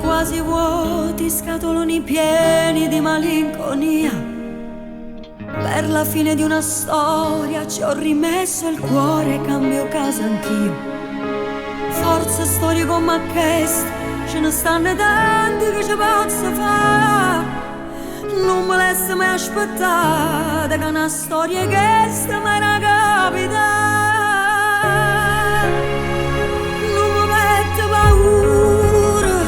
quasi vuoti, scatoloni pieni di malinconia. Per la fine di una storia ci ho rimesso il cuore, cambio casa anch'io. Forse storie come queste ce ne stanno tanti che ci posso fare. Non me laisse mai aspettare che una storia che sta mi era capita. Non mi mette paura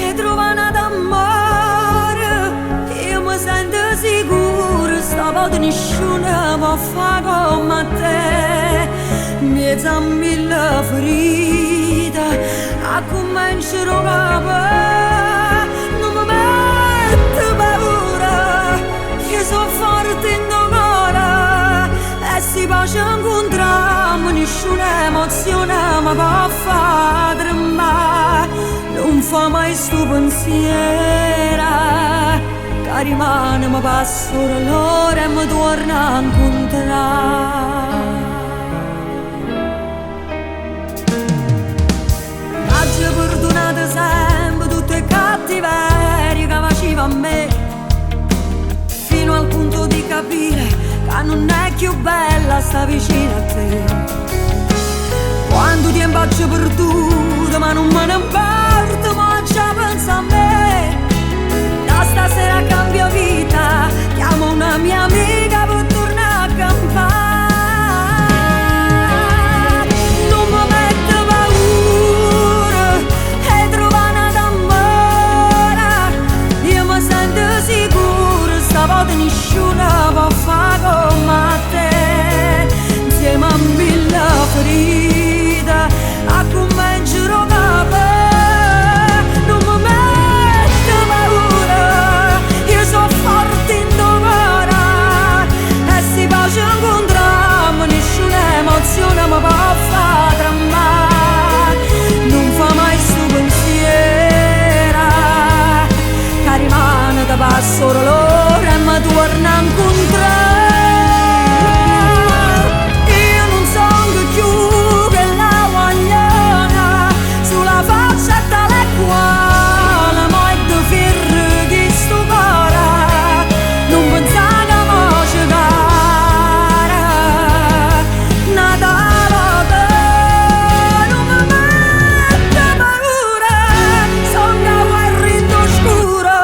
e trova nata amore. Io mi sento sicura, stavolta nessuno può fare come te. Mezzo a mille ferite, a cominciare capo. Non mi mette paura, io sono forte in cuore. E si pace incontriamo, nessuna emozione mi può far tremare. Non fa mai sto pensiero che rimane, mi passo l'ora e mi torna a incontrare. Oggi perdonate sempre tutte le cattiverie che faceva a me, fino al punto di capire che non è più bella sta vicino a te. Quando tempo ci ho perduto ma non me ne importa, ma già pensa a me. Da stasera cambio vita, chiamo una mia amica per tornare a campare. Non mi mette paura e trova nata amore. Io mi sento sicura, stavolta nessuno può fare come te. Insieme a mille ferite, a cominciare a capo. Non mi mette paura, io sono forte in cuore. E si pace incontriamo, nessuna emozione mi può far tremare. Non fa mai sto pensiero che rimane, che passo l'ora e mi torna a incontrare. Io non sono più che la guagliona sulla faccia tale quale, ma è da ferro che sto cuore non pensare che mo ci cara. Natale non mi mette paura, sono da guerra in oscuro,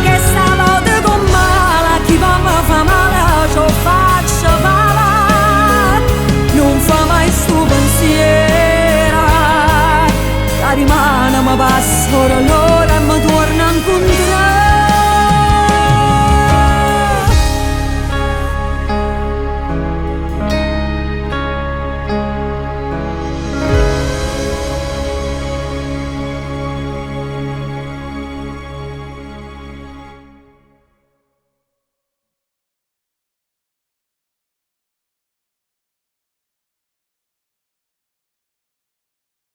che stavolta con male chi va mi fa male, ci faccio male. Non fa mai sto pensiero che rimane, mi passo l'ora e mi torna a incontrare.